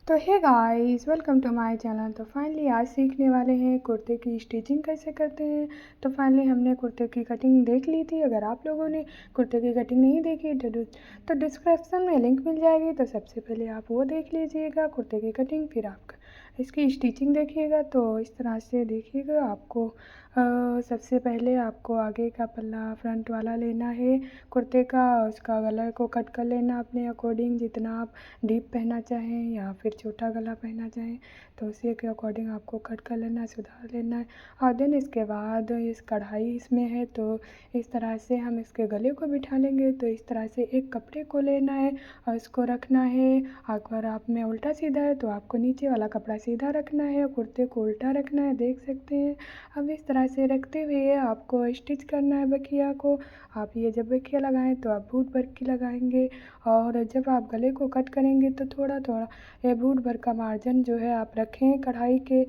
तो hey guys, welcome to my channel. तो finally आज सीखने वाले हैं कुर्ते की स्टिचिंग कैसे करते हैं। तो फाइनली हमने कुर्ते की कटिंग देख ली थी। अगर आप लोगों ने कुर्ते की कटिंग नहीं देखी तो डिस्क्रिप्शन में लिंक मिल जाएगी। तो सबसे पहले आप वो देख लीजिएगा कुर्ते की कटिंग, फिर आप इसकी स्टिचिंग देखिएगा। तो इस तरह से देखिएगा। आपको सबसे पहले आपको आगे का पल्ला फ्रंट वाला लेना है कुर्ते का। उसका गला को कट कर लेना अपने अकॉर्डिंग, जितना आप डीप पहनना चाहें या फिर छोटा गला पहनना चाहें तो उसी के अकॉर्डिंग आपको कट कर लेना, सुधार लेना है। और देन इसके बाद इस कढ़ाई इसमें है तो इस तरह से हम इसके गले को बिठा लेंगे। तो इस तरह से एक कपड़े को लेना है और इसको रखना है। अगर आप में उल्टा सीधा है तो आपको नीचे वाला कपड़ा सीधा रखना है, कुर्ते को उल्टा रखना है, देख सकते हैं। अब इस तरह से रखते हुए आपको स्टिच करना है बखिया को। आप ये जब बखिया लगाएं तो आप भूट भर की लगाएंगे, और जब आप गले को कट करेंगे तो थोड़ा थोड़ा ये भूट भर का मार्जिन जो है आप रखें कढ़ाई के।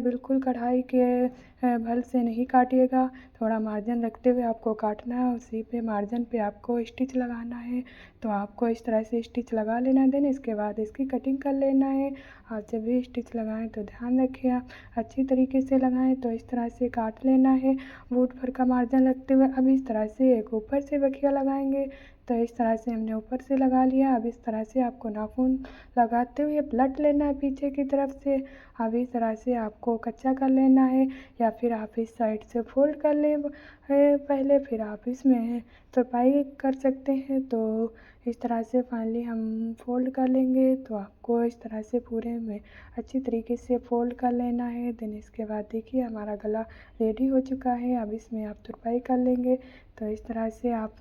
बिल्कुल कढ़ाई के भल से नहीं काटिएगा, थोड़ा मार्जिन रखते हुए आपको काटना है। उसी पे मार्जिन पे आपको स्टिच लगाना है। तो आपको इस तरह से स्टिच लगा लेना है। देन इसके बाद इसकी कटिंग कर लेना है। आप जब भी स्टिच लगाएं तो ध्यान रखिए आप अच्छी तरीके से लगाएं। तो इस तरह से काट लेना है भूट भर का मार्जिन रखते हुए। अब इस तरह से एक ऊपर से बखिया लगाएंगे। तो इस तरह से हमने ऊपर से लगा लिया। अब इस तरह से आपको नाखून लगाते हुए पलट लेना है पीछे की तरफ से। अब इस तरह से आपको कच्चा कर लेना है, या फिर आप इस साइड से फोल्ड कर लें पहले, फिर आप इसमें तुरपाई कर सकते हैं। तो इस तरह से फाइनली हम फोल्ड कर लेंगे। तो आपको इस तरह से पूरे में अच्छी तरीके से फोल्ड कर लेना है। देन इसके बाद देखिए हमारा गला रेडी हो चुका है। अब इसमें आप तुरपाई कर लेंगे। तो इस तरह से आप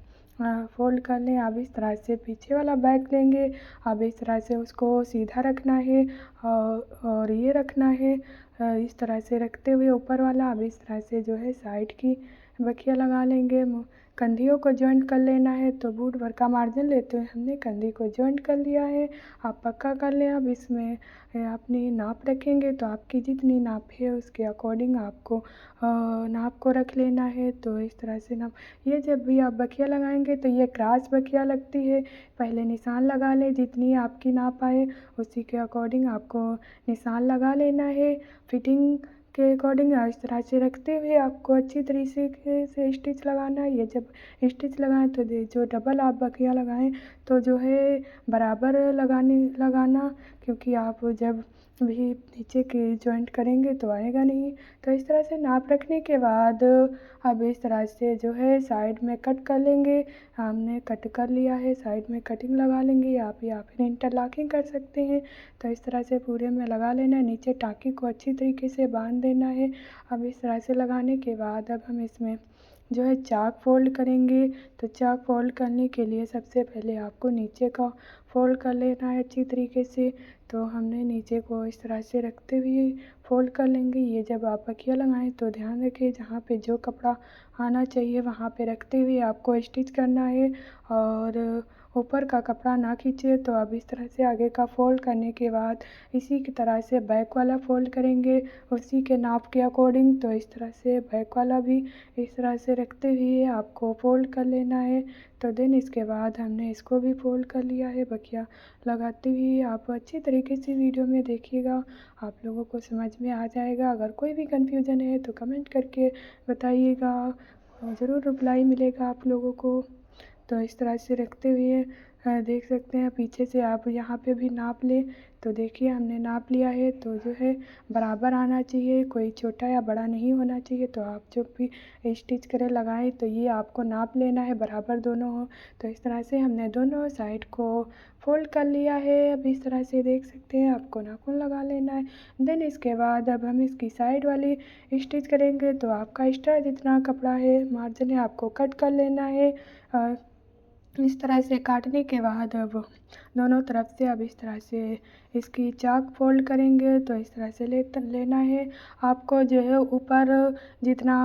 फोल्ड कर लें। अब इस तरह से पीछे वाला बैक लेंगे। अब इस तरह से उसको सीधा रखना है और ये रखना है इस तरह से रखते हुए ऊपर वाला। अब इस तरह से जो है साइड की बखिया लगा लेंगे। कंधियों को जॉइंट कर लेना है। तो बूट भर का मार्जिन लेते हुए हमने कंधी को जॉइंट कर लिया है। आप पक्का कर लें। अब इसमें अपनी नाप रखेंगे तो आपकी जितनी नाप है उसके अकॉर्डिंग आपको नाप को रख लेना है। तो इस तरह से नाप, ये जब भी आप बखिया लगाएंगे तो ये क्रॉस बखिया लगती है। पहले निशान लगा लें, जितनी आपकी नाप आए उसी के अकॉर्डिंग आपको निशान लगा लेना है। फिटिंग के अकॉर्डिंग इस तरह से रखते हुए आपको अच्छी तरीके से स्टिच लगाना है। ये जब स्टिच लगाएं तो जो डबल आप बखिया लगाएं तो जो है बराबर लगाना, क्योंकि आप जब भी नीचे के जॉइंट करेंगे तो आएगा नहीं। तो इस तरह से नाप रखने के बाद अब इस तरह से जो है साइड में कट कर लेंगे। हमने कट कर लिया है, साइड में कटिंग लगा लेंगे। आप या फिर इंटरलॉकिंग कर सकते हैं। तो इस तरह से पूरे में लगा लेना है। नीचे टाँकी को अच्छी तरीके से बांध देना है। अब इस तरह से लगाने के बाद अब हम इसमें जो है चाक फोल्ड करेंगे। तो चाक फोल्ड करने के लिए सबसे पहले आपको नीचे का फोल्ड कर लेना है अच्छी तरीके से। तो हमने नीचे को इस तरह से रखते हुए फोल्ड कर लेंगे। ये जब आप बखिया लगाएं तो ध्यान रखें जहाँ पे जो कपड़ा आना चाहिए वहाँ पे रखते हुए आपको स्टिच करना है, और ऊपर का कपड़ा ना खींचे। तो अब इस तरह से आगे का फोल्ड करने के बाद इसी की तरह से बैक वाला फोल्ड करेंगे उसी के नाप के अकॉर्डिंग। तो इस तरह से बैक वाला भी इस तरह से रखते हुए आपको फोल्ड कर लेना है। तो देन इसके बाद हमने इसको भी फोल्ड कर लिया है बखिया लगाते हुए। आप अच्छी तरीके से वीडियो में देखिएगा, आप लोगों को समझ में आ जाएगा। अगर कोई भी कन्फ्यूज़न है तो कमेंट करके बताइएगा, ज़रूर रिप्लाई मिलेगा आप लोगों को। तो इस तरह से रखते हुए देख सकते हैं पीछे से आप यहाँ पे भी नाप लें। तो देखिए हमने नाप लिया है। तो जो है बराबर आना चाहिए, कोई छोटा या बड़ा नहीं होना चाहिए। तो आप जब भी स्टिच करें लगाएं तो ये आपको नाप लेना है बराबर दोनों हो। तो इस तरह से हमने दोनों साइड को फोल्ड कर लिया है। अब इस तरह से देख सकते हैं आपको नाखून लगा लेना है। देन इसके बाद अब हम इसकी साइड वाली स्टिच करेंगे। तो आपका एक्स्ट्रा जितना कपड़ा है मार्जिन है आपको कट कर लेना है। इस तरह से काटने के बाद अब दोनों तरफ से अब इस तरह से इसकी चाक फोल्ड करेंगे। तो इस तरह से लेना है आपको जो है ऊपर जितना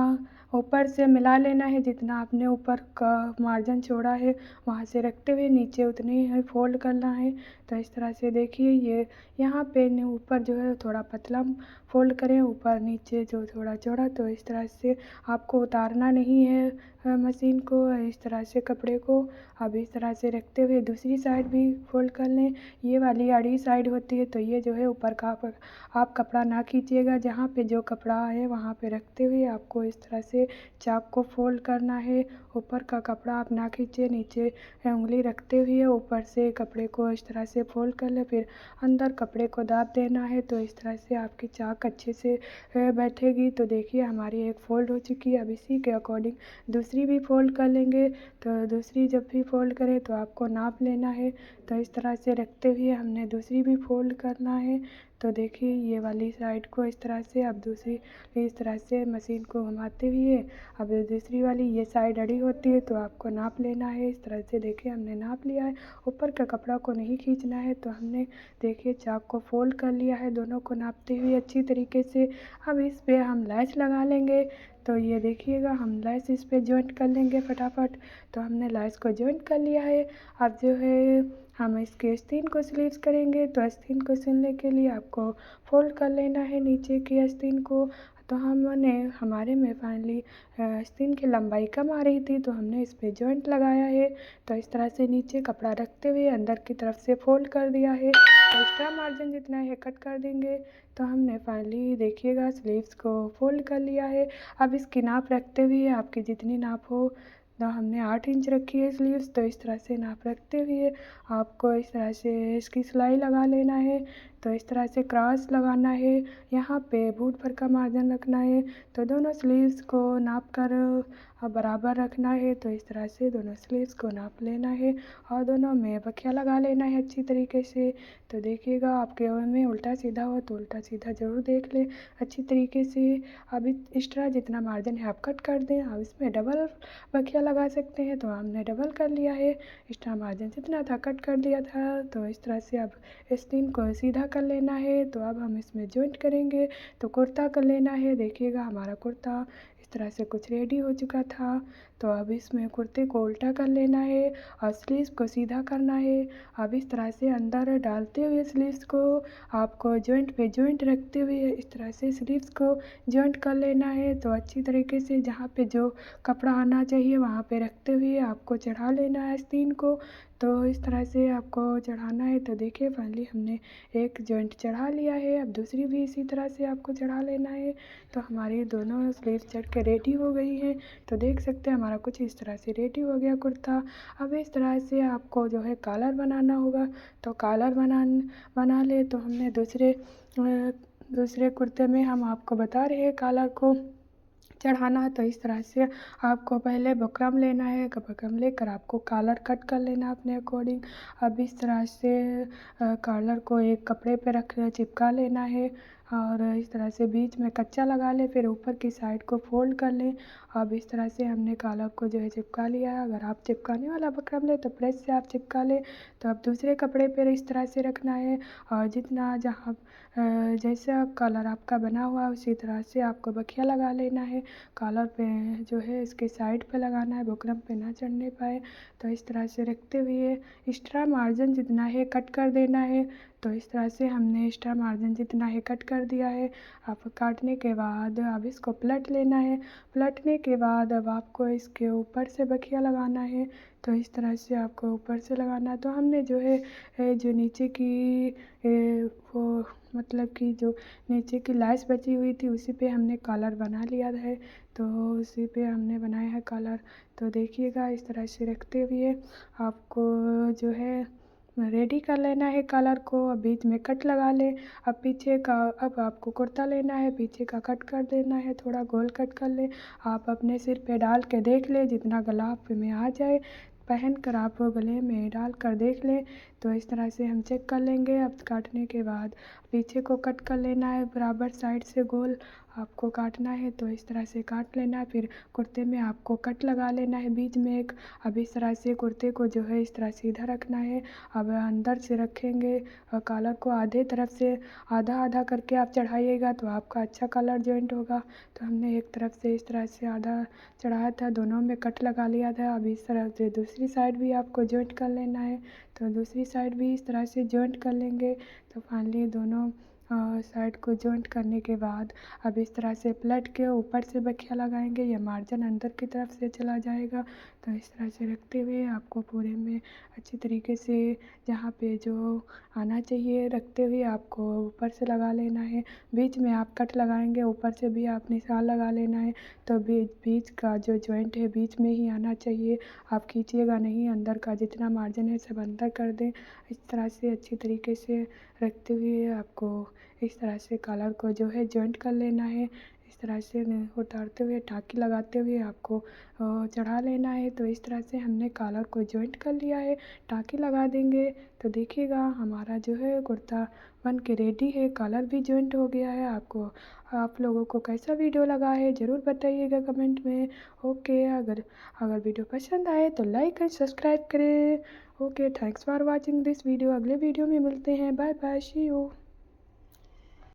ऊपर से मिला लेना है, जितना आपने ऊपर का मार्जिन छोड़ा है वहाँ से रखते हुए नीचे उतने ही फोल्ड करना है। तो इस तरह से देखिए ये यहाँ पे ऊपर जो है थोड़ा पतला फोल्ड करें, ऊपर नीचे जो थोड़ा चौड़ा। तो इस तरह से आपको उतारना नहीं है, मशीन को इस तरह से कपड़े को अब इस तरह से रखते हुए दूसरी साइड भी फोल्ड कर लें। ये वाली आड़ी साइड होती है तो ये जो है ऊपर का आप कपड़ा ना खींचिएगा, जहाँ पे जो कपड़ा है वहाँ पे रखते हुए आपको इस तरह से चाक को फोल्ड करना है। ऊपर का कपड़ा आप ना खींचे, नीचे उंगली रखते हुए ऊपर से कपड़े को इस तरह से फोल्ड कर ले, फिर अंदर कपड़े को दाब देना है। तो इस तरह से आपकी चाक अच्छे से बैठेगी। तो देखिए हमारी एक फ़ोल्ड हो चुकी है। अब इसी के अकॉर्डिंग दूसरी भी फ़ोल्ड कर लेंगे। तो दूसरी जब भी फ़ोल्ड करें तो आपको नाप लेना है। तो इस तरह से रखते हुए हमने दूसरी भी फ़ोल्ड करना है। तो देखिए ये वाली साइड को इस तरह से, अब दूसरी इस तरह से मशीन को घुमाते हुए अब दूसरी वाली ये साइड अड़ी होती है तो आपको नाप लेना है। इस तरह से देखिए हमने नाप लिया है। ऊपर का कपड़ा को नहीं खींचना है। तो हमने देखिए चाक को फोल्ड कर लिया है दोनों को नापते हुए अच्छी तरीके से। अब इस पे हम लैस लगा लेंगे। तो ये देखिएगा हम लैस इस पे जॉइंट कर लेंगे फटाफट। तो हमने लैस को जॉइंट कर लिया है। अब जो है हम इसके आस्तीन को स्लीव्स करेंगे। तो आस्तीन को सिलने के लिए आपको फोल्ड कर लेना है नीचे की आस्तीन को। तो हमारे में फाइनली आस्तीन की लंबाई कम आ रही थी तो हमने इस पे जॉइंट लगाया है। तो इस तरह से नीचे कपड़ा रखते हुए अंदर की तरफ से फोल्ड कर दिया है। तो एक्स्ट्रा मार्जिन जितना है कट कर देंगे। तो हमने फाइनली देखिएगा स्लीव्स को फोल्ड कर लिया है। अब इसकी नाप रखते हुए आपकी जितनी नाप हो, तो हमने 8 इंच रखी है स्लीव्स। तो इस तरह से नाप रखते हुए आपको इस तरह से इसकी सिलाई लगा लेना है। तो इस तरह से क्रॉस लगाना है। यहाँ पे बूट भर का मार्जिन रखना है। तो दोनों स्लीव्स को नाप कर बराबर रखना है। तो इस तरह से दोनों स्लीव्स को नाप लेना है और दोनों में बखिया लगा लेना है अच्छी तरीके से। तो देखिएगा आपके में उल्टा सीधा हो तो उल्टा सीधा ज़रूर देख लें अच्छी तरीके से। अब एक्स्ट्रा जितना मार्जिन है आप कट कर दें। अब इसमें डबल बखिया लगा सकते हैं तो हमने डबल कर लिया है। एक्स्ट्रा मार्जिन जितना था कट कर दिया था। तो इस तरह से अब आस्तीन को सीधा कर लेना है। तो अब हम इसमें जॉइंट करेंगे। तो कुर्ता कर लेना है। देखिएगा हमारा कुर्ता इस तरह से कुछ रेडी हो चुका था। तो अब इसमें कुर्ते को उल्टा कर लेना है और स्लीव्स को सीधा करना है। अब इस तरह से अंदर डालते हुए स्लीव्स को आपको जॉइंट पे जॉइंट रखते हुए इस तरह से स्लीव्स को जॉइंट कर लेना है। तो अच्छी तरीके से जहाँ पे जो कपड़ा आना चाहिए वहाँ पे रखते हुए आपको चढ़ा लेना है आस्तीन को। तो इस तरह से आपको चढ़ाना है। तो देखिए फाइनली हमने एक जॉइंट चढ़ा लिया है। अब दूसरी भी इसी तरह से आपको चढ़ा लेना है। तो हमारी दोनों स्लीव्स चढ़ के रेडी हो गई हैं। तो देख सकते हैं हमारा कुछ इस तरह से रेडी हो गया कुर्ता। अब इस तरह से आपको जो है कॉलर बनाना होगा। तो कॉलर बना ले। तो हमने दूसरे कुर्ते में हम आपको बता रहे हैं कॉलर को चढ़ाना है। तो इस तरह से आपको पहले बुकरम लेना है। बुकरम लेकर आपको कॉलर कट कर लेना अपने अकॉर्डिंग। अब इस तरह से कॉलर को एक कपड़े पे रख चिपका लेना है और इस तरह से बीच में कच्चा लगा लें, फिर ऊपर की साइड को फोल्ड कर लें। अब इस तरह से हमने कॉलर को जो है चिपका लिया है। अगर आप चिपकाने वाला बुकरम लें तो प्रेस से आप चिपका लें। तो अब दूसरे कपड़े पर इस तरह से रखना है और जितना जहाँ जैसा कॉलर आपका बना हुआ है उसी तरह से आपको बखिया लगा लेना है। कॉलर पे जो है इसके साइड पे लगाना है, बुकरम पे ना चढ़ने पाए। तो इस तरह से रखते हुए एक्स्ट्रा मार्जिन जितना है कट कर देना है। तो इस तरह से हमने एक्स्ट्रा मार्जिन जितना है कट कर दिया है। अब काटने के बाद अब इसको पलट लेना है। पलटने के बाद अब आपको इसके ऊपर से बखिया लगाना है। तो इस तरह से आपको ऊपर से लगाना है। तो हमने जो है जो नीचे की वो मतलब कि जो नीचे की लाइस बची हुई थी उसी पे हमने कॉलर बना लिया है। तो उसी पे हमने बनाया है कॉलर। तो देखिएगा इस तरह से रखते हुए आपको जो है रेडी कर लेना है कॉलर को। अब बीच में कट लगा लें। अब आपको कुर्ता लेना है, पीछे का कट कर देना है, थोड़ा गोल कट कर लें। आप अपने सिर पे डाल के देख लें जितना गला आप में आ जाए, पहन कर आप गले में डाल कर देख लें। तो इस तरह से हम चेक कर लेंगे। अब काटने के बाद पीछे को कट कर लेना है, बराबर साइड से गोल आपको काटना है। तो इस तरह से काट लेना है। फिर कुर्ते में आपको कट लगा लेना है बीच में एक। अब इस तरह से कुर्ते को जो है इस तरह सीधा रखना है। अब अंदर से रखेंगे और कॉलर को आधे तरफ से आधा आधा करके आप चढ़ाइएगा तो आपका अच्छा कॉलर जॉइंट होगा। तो हमने एक तरफ से इस तरह से आधा चढ़ाया था, दोनों में कट लगा लिया था। अब इस तरह से दूसरी साइड भी आपको जॉइंट कर लेना है। तो दूसरी साइड भी इस तरह से जॉइंट कर लेंगे। तो फाइनली दोनों साइड को जॉइंट करने के बाद अब इस तरह से पलट के ऊपर से बखिया लगाएंगे। ये मार्जिन अंदर की तरफ से चला जाएगा। तो इस तरह से रखते हुए आपको पूरे में अच्छी तरीके से जहाँ पे जो आना चाहिए रखते हुए आपको ऊपर से लगा लेना है। बीच में आप कट लगाएंगे, ऊपर से भी आप निशान लगा लेना है। तो बीच का जो जॉइंट है बीच में ही आना चाहिए, आप खींचिएगा नहीं। अंदर का जितना मार्जिन है सब अंदर कर दें। इस तरह से अच्छी तरीके से रखते हुए आपको इस तरह से कॉलर को जो है जॉइंट कर लेना है। इस तरह से उतारते हुए टाँकी लगाते हुए आपको चढ़ा लेना है। तो इस तरह से हमने कॉलर को जॉइंट कर लिया है। टाँकी लगा देंगे तो देखिएगा हमारा जो है कुर्ता बन के रेडी है। कॉलर भी जॉइंट हो गया है। आप लोगों को कैसा वीडियो लगा है ज़रूर बताइएगा कमेंट में। ओके, अगर वीडियो पसंद आए तो लाइक एंड सब्सक्राइब करें। Okay, thanks for watching this video. अगले वीडियो में मिलते हैं। Bye bye, see you.